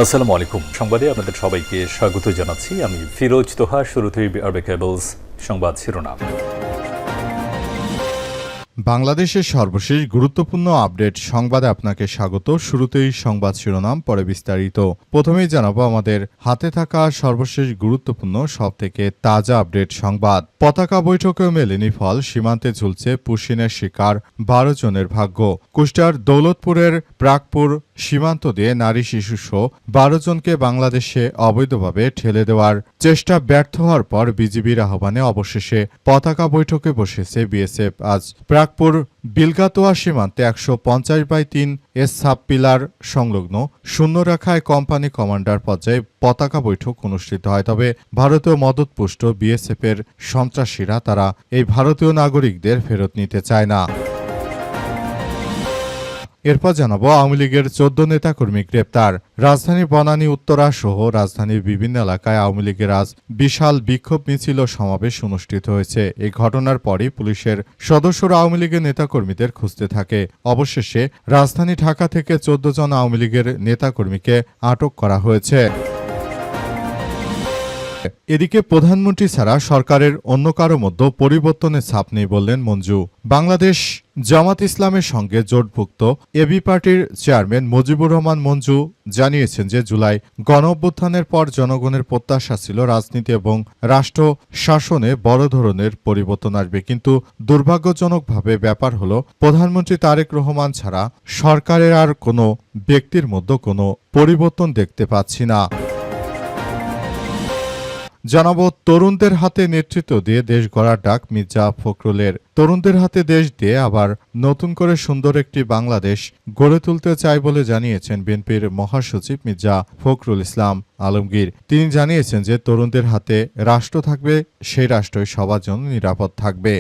আসসালামু আলাইকুম। সংবাদে আপনাদের সবাইকে স্বাগত জানাচ্ছি। আমি ফিরোজ তোহা। শুরুতেই আরবে কেবলস সংবাদ শিরোনাম। বাংলাদেশের সর্বশেষ গুরুত্বপূর্ণ আপডেট সংবাদে আপনাকে স্বাগত। শুরুতেই সংবাদ শিরোনাম, পরে বিস্তারিত। প্রথমেই জানাবো আমাদের হাতে থাকা সর্বশেষ গুরুত্বপূর্ণ সবথেকে তাজা আপডেট সংবাদ। পতাকা বৈঠকেও মেলেনি ফল, সীমান্তে ঝুলছে পুশিনের শিকার 12 জনের ভাগ্য। কুষ্টিয়ার দৌলতপুরের প্রাকপুর সীমান্ত দিয়ে নারী শিশুসহ 12 জনকে বাংলাদেশে অবৈধভাবে ঠেলে দেওয়ার চেষ্টা ব্যর্থ হওয়ার পর বিজিবির আহ্বানে অবশেষে পতাকা বৈঠকে বসেছে বিএসএফ। আজ প্রাকপুর বিলগাতোয়া সীমান্তে 150/3 এস সাব পিলার সংলগ্ন শূন্যরেখায় কোম্পানি কমান্ডার পর্যায়ে পতাকা বৈঠক অনুষ্ঠিত হয়। তবে ভারতীয় মদতপুষ্ট বিএসএফের সন্ত্রাসীরা তারা এই ভারতীয় নাগরিকদের ফেরত নিতে চায় না। এরপর জানাবো আওয়ামী লীগের 14 নেতাকর্মী গ্রেপ্তার। রাজধানী বনানী উত্তরা সহ রাজধানীর বিভিন্ন এলাকায় আওয়ামী লীগের আজ বিশাল বিক্ষোভ মিছিল ও সমাবেশ অনুষ্ঠিত হয়েছে। এই ঘটনার পরই পুলিশের সদস্যরা আওয়ামী লীগের নেতাকর্মীদের খুঁজতে থাকে। অবশেষে রাজধানী ঢাকা থেকে 14 জন আওয়ামী লীগের নেতাকর্মীকে আটক করা হয়েছে। এদিকে প্রধানমন্ত্রী ছাড়া সরকারের অন্য কারো মধ্যে পরিবর্তনের ছাপ নেই বললেন মঞ্জু। বাংলাদেশ জামাত ইসলামের সঙ্গে জোটভুক্ত এবি পার্টির চেয়ারম্যান মুজিবুর রহমান মঞ্জু জানিয়েছেন যে জুলাই গণঅভ্যুত্থানের পর জনগণের প্রত্যাশা ছিল রাজনীতি এবং রাষ্ট্র শাসনে বড় ধরনের পরিবর্তন আসবে, কিন্তু দুর্ভাগ্যজনকভাবে ব্যাপার হলো প্রধানমন্ত্রী তারেক রহমান ছাড়া সরকারের আর কোনো ব্যক্তির মধ্যে কোনো পরিবর্তন দেখতে পাচ্ছি না। জানাবো তরুণদের হাতে নেতৃত্ব দিয়ে দেশ গড়ার ডাক মির্জা ফখরুলের। তরুণদের হাতে দেশ দিয়ে আবার নতুন করে সুন্দর একটি বাংলাদেশ গড়ে তুলতে চায় বলে জানিয়েছেন বিএনপির মহাসচিব মির্জা ফখরুল ইসলাম আলমগীর। তিনি জানিয়েছেন যে তরুণদের হাতে রাষ্ট্র থাকবে, সেই রাষ্ট্রই সবার জন্য নিরাপদ থাকবে।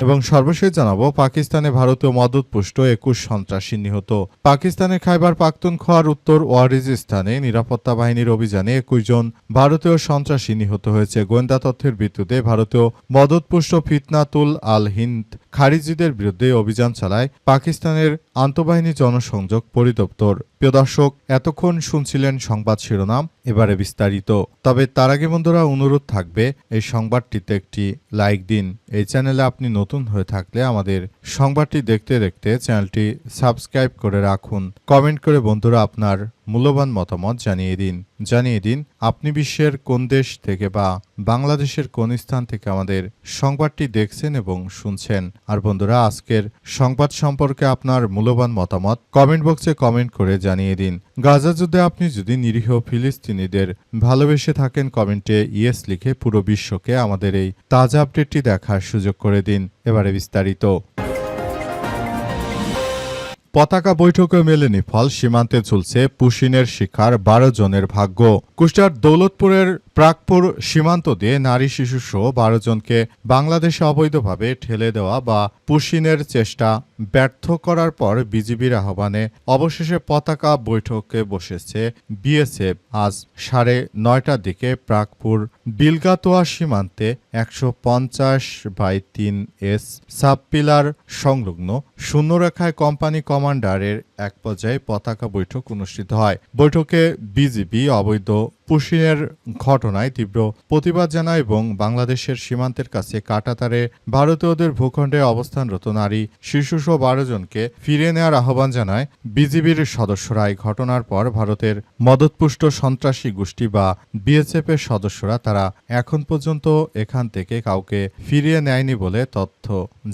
এবং সর্বশেষ জানাবো পাকিস্তানে ভারতীয় মদতপুষ্ট 21 সন্ত্রাসী নিহত। পাকিস্তানের খাইবার পাখতুনখোয়ার উত্তর ওয়ারিজিস্তানে নিরাপত্তা বাহিনীর অভিযানে 21 জন ভারতীয় সন্ত্রাসী নিহত হয়েছে। গোয়েন্দা তথ্যের ভিত্তিতে ভারতীয় মদতপুষ্ট ফিতনাতুল আল হিন্দ খারিজিদের বিরুদ্ধে অভিযান চালায় পাকিস্তানের আন্তঃবাহিনী জনসংযোগ পরিদপ্তর। প্রিয় দর্শক, এতক্ষণ শুনছিলেন সংবাদ শিরোনাম, এবারে বিস্তারিত। তবে তার আগে বন্ধুরা অনুরোধ থাকবে এই সংবাদটিতে একটি লাইক দিন। এই চ্যানেলে আপনি নতুন হয়ে থাকলে আমাদের সংবাদটি দেখতে দেখতে চ্যানেলটি সাবস্ক্রাইব করে রাখুন। কমেন্ট করে বন্ধুরা আপনার মূল্যবান মতামত জানিয়ে দিন আপনি বিশ্বের কোন দেশ থেকে বা বাংলাদেশের কোন স্থান থেকে আমাদের সংবাদটি দেখছেন এবং শুনছেন। আর বন্ধুরা, আজকের সংবাদ সম্পর্কে আপনার মূল্যবান মতামত কমেন্ট বক্সে কমেন্ট করে জানিয়ে দিন। গাজা যুদ্ধে আপনি যদি নিরীহ ফিলিস্তিনিদের ভালোবেসে থাকেন, কমেন্টে ইয়েস লিখে পুরো বিশ্বকে আমাদের এই তাজা আপডেটটি দেখার সুযোগ করে দিন। এবারে বিস্তারিত। পতাকা বৈঠকে মেলেনি ফল, সীমান্তে ঝুলছে পুশিনের শিকার 12 জনের ভাগ্য। কুষ্টিয়ার দৌলতপুরের প্রাকপুর সীমান্ত দিয়ে নারী শিশুসহ 12 জনকে বাংলাদেশে অবৈধভাবে ঠেলে দেওয়া বা পুশিনের চেষ্টা ব্যর্থ করার পর বিজিবির আহ্বানে অবশেষে পতাকা বৈঠকে বসেছে বিএসএফ। আজ 9:30টার দিকে প্রাকপুর বিলগাতোয়া সীমান্তে 150/3 এস সাব পিলার সংলগ্ন শূন্যরেখায় কোম্পানি কমান্ডারের এক পর্যায়ে পতাকা বৈঠক অনুষ্ঠিত হয়। বৈঠকে বিজিবি অবৈধ পুশিনের ঘটনায় তীব্র প্রতিবাদ জানায় এবং বাংলাদেশের সীমান্তের কাছে কাঁটাতারে ভারতীয়দের ভূখণ্ডে অবস্থানরত নারী শিশুসহ 12 জনকে ফিরিয়ে নেওয়ার আহ্বান জানায় বিজিবির সদস্যরা। এই ঘটনার পর ভারতের মদতপুষ্ট সন্ত্রাসী গোষ্ঠী বা বিএসএফ এর সদস্যরা তারা এখন পর্যন্ত এখান থেকে কাউকে ফিরিয়ে নেয়নি বলে তথ্য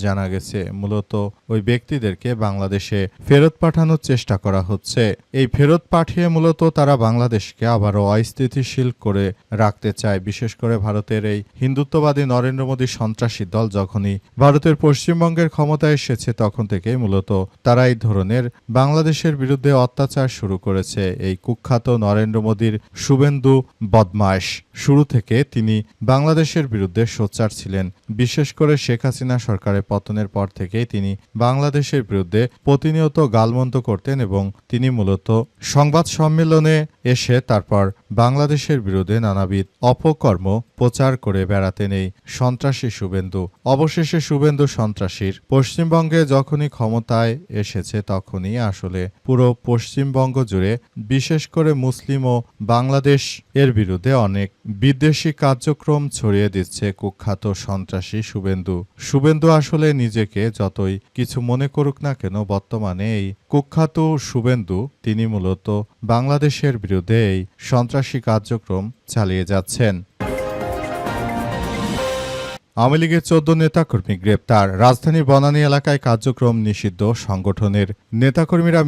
জানা গেছে। মূলত ওই ব্যক্তিদেরকে বাংলাদেশে ফেরত পাঠানোর চেষ্টা করা হচ্ছে। এই ফেরত পাঠিয়ে মূলত তারা বাংলাদেশকে আবারও অস্থিতিশীল করে রাখতে চায়। বিশেষ করে ভারতের এই হিন্দুত্ববাদী নরেন্দ্র মোদী সন্ত্রাসী দল যখনই ভারতের পশ্চিমবঙ্গের ক্ষমতায় এসেছে তখন থেকেই মূলত তারা এই ধরনের বাংলাদেশের বিরুদ্ধে অত্যাচার শুরু করেছে। এই কুখ্যাত নরেন্দ্র মোদীর শুভেন্দু বদমাশ শুরু থেকে তিনি বাংলাদেশের বিরুদ্ধে সোচ্চার ছিলেন। বিশেষ করে শেখ হাসিনা সরকারের পতনের পর থেকেই তিনি বাংলাদেশের বিরুদ্ধে প্রতিনিয়ত গালমন্দ করতেন এবং তিনি মূলত সংবাদ সম্মেলনে এসে তারপর বাংলাদেশের বিরুদ্ধে নানাবিধ অপকর্ম প্রচার করে বেড়াতেন এই সন্ত্রাসী শুভেন্দু। অবশেষে শুভেন্দু সন্ত্রাসীর পশ্চিমবঙ্গে যখনই ক্ষমতায় এসেছে তখনই আসলে পুরো পশ্চিমবঙ্গ জুড়ে বিশেষ করে মুসলিম ও বাংলাদেশ এর বিরুদ্ধে অনেক বিদ্বেষী কার্যক্রম ছড়িয়ে দিচ্ছে কুখ্যাত সন্ত্রাসী শুভেন্দু। শুভেন্দু আসলে নিজেকে যতই কিছু মনে করুক না কেন, বর্তমানে এই কুখ্যাত শুভেন্দু তিনি মূলত বাংলাদেশের বিরুদ্ধে এই সন্ত্রাসী কার্যক্রম চালিয়ে যাচ্ছেন। আওয়ামী লীগের 14 নেতাকর্মী গ্রেপ্তার। রাজধানীর বনানী এলাকায় কার্যক্রম নিষিদ্ধ সংগঠনের নেতাকর্মীরা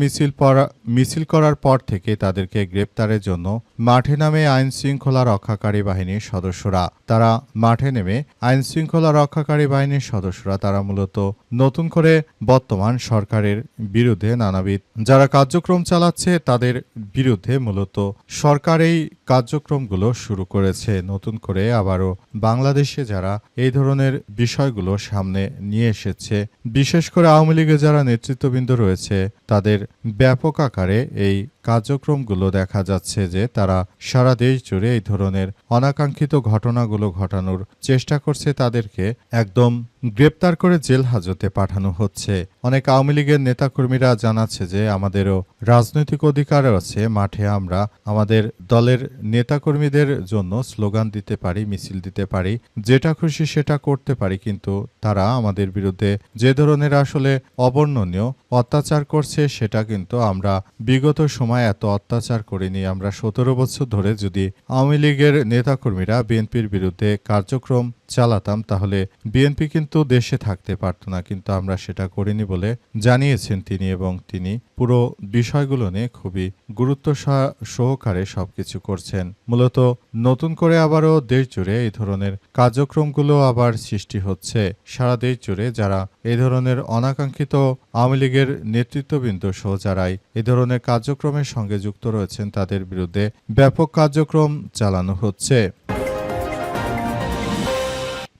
মিছিল করার পর থেকে তাদেরকে গ্রেপ্তারের জন্য মাঠে নামে আইন শৃঙ্খলা রক্ষাকারী বাহিনীর সদস্যরা। তারা মাঠে নেমে আইন শৃঙ্খলা রক্ষাকারী বাহিনীর সদস্যরা তারা মূলত নতুন করে বর্তমান সরকারের বিরুদ্ধে নানাবিধ যারা কার্যক্রম চালাচ্ছে তাদের বিরুদ্ধে মূলত সরকার এই কার্যক্রমগুলো শুরু করেছে। নতুন করে আবারও বাংলাদেশে যারা এই ধরনের বিষয়গুলো সামনে নিয়ে এসেছে, বিশেষ করে আওয়ামী লীগের যারা নেতৃত্ববৃন্দ রয়েছে তাদের ব্যাপক আকারে এই কার্যক্রমগুলো দেখা যাচ্ছে যে তারা সারা দেশ জুড়ে এই ধরনের অনাকাঙ্ক্ষিত ঘটনাগুলো ঘটানোর চেষ্টা করছে। তাদেরকে একদম গ্রেপ্তার করে জেল হাজতে পাঠানো হচ্ছে। অনেক আওয়ামী লীগের নেতাকর্মীরা জানাচ্ছে যে আমাদেরও রাজনৈতিক অধিকার আছে, মাঠে আমরা আমাদের দলের নেতাকর্মীদের জন্য স্লোগান দিতে পারি, মিছিল দিতে পারি, যেটা খুশি সেটা করতে পারি, কিন্তু তারা আমাদের বিরুদ্ধে যে ধরনের আসলে অবর্ণনীয় অত্যাচার করছে সেটা কিন্তু আমরা বিগত সময় এত অত্যাচার করিনি। আমরা 17 বছর ধরে যদি আওয়ামী লীগের নেতাকর্মীরা বিএনপির বিরুদ্ধে কার্যক্রম চালাতাম তাহলে বিএনপি কিন্তু দেশে থাকতে পারত না, কিন্তু আমরা সেটা করিনি বলে জানিয়েছেন তিনি। এবং তিনি পুরো বিষয়গুলো নিয়ে খুবই গুরুত্ব সহকারে সবকিছু করছেন। মূলত নতুন করে আবারও দেশ জুড়ে এই ধরনের কার্যক্রমগুলো আবার সৃষ্টি হচ্ছে। সারা দেশ জুড়ে যারা এই ধরনের অনাকাঙ্ক্ষিত আওয়ামী লীগের নেতৃত্ববৃন্দ সহ যারাই এই ধরনের কার্যক্রমের সঙ্গে যুক্ত রয়েছেন তাদের বিরুদ্ধে ব্যাপক কার্যক্রম চালানো হচ্ছে।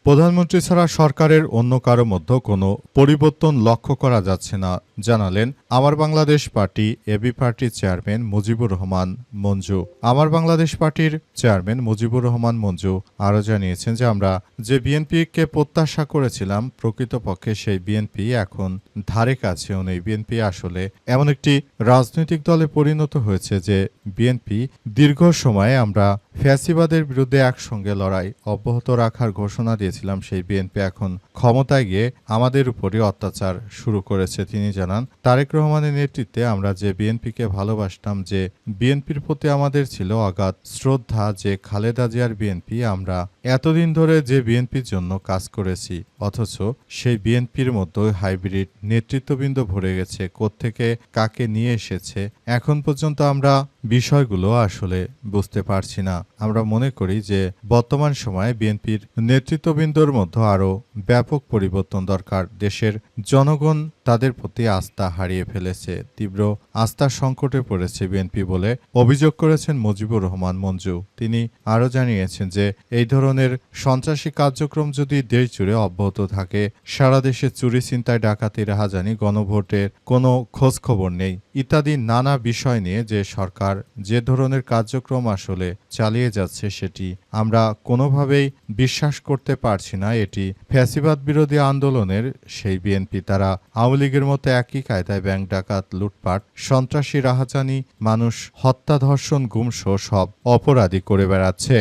প্রধানমন্ত্রী ছাড়া সরকারের অন্য কারো মধ্যে কোনো পরিবর্তন লক্ষ্য করা যাচ্ছে না জানালেন আমার বাংলাদেশ পার্টি এবি পার্টির চেয়ারম্যান মুজিবুর রহমান মঞ্জু। আমার বাংলাদেশ পার্টির চেয়ারম্যান মুজিবুর রহমান মঞ্জু আরও জানিয়েছেন যে আমরা যে বিএনপিকে প্রত্যাশা করেছিলাম প্রকৃতপক্ষে সেই বিএনপি এখন ধারে কাছেও নেই। বিএনপি আসলে এমন একটি রাজনৈতিক দলে পরিণত হয়েছে যে বিএনপি দীর্ঘ সময়ে আমরা ফ্যাসিবাদের বিরুদ্ধে একসঙ্গে লড়াই অব্যাহত রাখার ঘোষণা দিয়েছিলাম, সেই বিএনপি এখন ক্ষমতায় গিয়ে আমাদের উপরই অত্যাচার শুরু করেছে। তিনি জানান তারেক রহমানের নেতৃত্বে আমরা যে বিএনপিকে ভালোবাসতাম, যে বিএনপির প্রতি আমাদের ছিল অগাধ শ্রদ্ধা, যে খালেদা জিয়ার বিএনপি আমরা এতদিন ধরে যে বিএনপির জন্য কাজ করেছি, অথচ সেই বিএনপির মধ্যে হাইব্রিড নেতৃত্ববৃন্দ ভরে গেছে। কোত্থেকে কাকে নিয়ে এসেছে এখন পর্যন্ত আমরা বিষয়গুলো আসলে বুঝতে পারছি না। আমরা মনে করি যে বর্তমান সময়ে বিএনপির নেতৃত্ববৃন্দর মধ্যে আরও ব্যাপক পরিবর্তন দরকার। দেশের জনগণ তাদের প্রতি আস্থা হারিয়ে ফেলেছে, তীব্র আস্থার সংকটে পড়েছে বিএনপি বলে অভিযোগ করেছেন মুজিবুর রহমান মঞ্জু। তিনি আরও জানিয়েছেন যে এই ধরনের সন্ত্রাসী কার্যক্রম যদি দেশ জুড়ে অব্যাহত থাকে, সারা দেশে চুরি, ছিনতাই, ডাকাতি, রাহাজানি, গণভোটের কোনো খোঁজ খবর নেই ইত্যাদি নানা বিষয় নিয়ে যে সরকার যে ধরনের কার্যক্রম আসলে চালিয়ে যাচ্ছে সেটি আমরা কোনোভাবেই বিশ্বাস করতে পারছি না। এটি ফ্যাসিবাদ বিরোধী আন্দোলনের সেই বিএনপি, তারা আওয়ামী লীগের মতো একই কায়দায় ব্যাংক ডাকাত, লুটপাট, সন্ত্রাসী, রাহাজানি, মানুষ হত্যা, ধর্ষণ, গুমসহ সব অপরাধী করে বেড়াচ্ছে।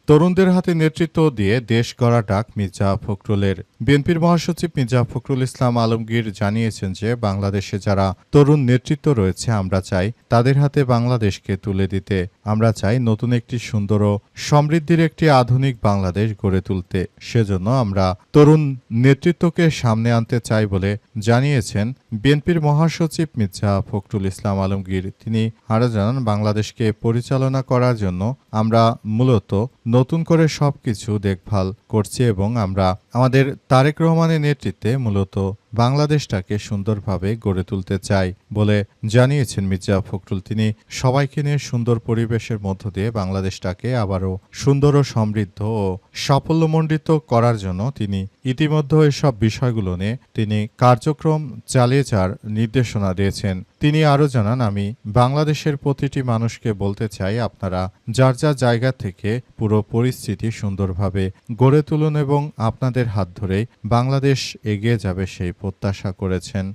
তরুণদের হাতে নেতৃত্ব দিয়ে দেশ গড়া ডাক মির্জা ফখরুলের। বিএনপির মহাসচিব মির্জা ফখরুল ইসলাম আলমগীর জানিয়েছেন যে বাংলাদেশে যারা তরুণ নেতৃত্ব রয়েছে আমরা চাই তাদের হাতে বাংলাদেশকে তুলে দিতে। আমরা চাই নতুন একটি সুন্দর ও সমৃদ্ধির একটি আধুনিক বাংলাদেশ গড়ে তুলতে। সেজন্য আমরা তরুণ নেতৃত্বকে সামনে আনতে চাই বলে জানিয়েছেন বিএনপির মহাসচিব মির্জা ফখরুল ইসলাম আলমগীর। তিনি আরও জানান বাংলাদেশকে পরিচালনা করার জন্য আমরা মূলত নতুন করে সবকিছু দেখভাল করছি এবং আমরা আমাদের তারেক রহমানের নেতৃত্বে মূলত বাংলাদেশটাকে সুন্দরভাবে গড়ে তুলতে চাই বলে জানিয়েছেন মির্জা ফখরুল। তিনি সবাইকে নিয়ে সুন্দর পরিবেশের মধ্য দিয়ে বাংলাদেশটাকে আবারও সুন্দর ও সমৃদ্ধ ও সাফল্যমণ্ডিত করার জন্য তিনি ইতিমধ্যে এসব বিষয়গুলো নিয়ে তিনি কার্যক্রম চালিয়ে যাওয়ার নির্দেশনা দিয়েছেন। তিনি আরও জানান, আমি বাংলাদেশের প্রতিটি মানুষকে বলতে চাই, আপনারা যার যার জায়গা থেকে পুরো পরিস্থিতি সুন্দরভাবে গড়ে তুলুন এবং আপনাদের হাত ধরেই বাংলাদেশ এগিয়ে যাবে সেই প্রত্যাশা করেছেন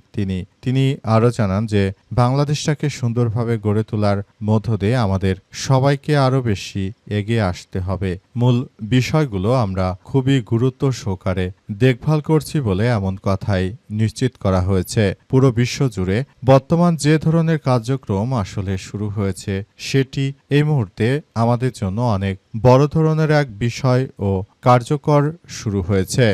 তিনি আরও জানান যে বাংলাদেশটাকে সুন্দরভাবে গড়ে তোলার মধ্য দিয়ে আমাদের সবাইকে আরও বেশি এগিয়ে আসতে হবে। মূল বিষয়গুলো আমরা খুবই গুরুত্ব সহকারে দেখভাল করছি বলে এমন কথাই নিশ্চিত করা হয়েছে। পুরো বিশ্ব জুড়ে বর্তমান যে ধরনের কার্যক্রম আসলে শুরু হয়েছে সেটি এই মুহূর্তে আমাদের জন্য অনেক বড় ধরনের এক বিষয় ও কার্যকর শুরু হয়েছে।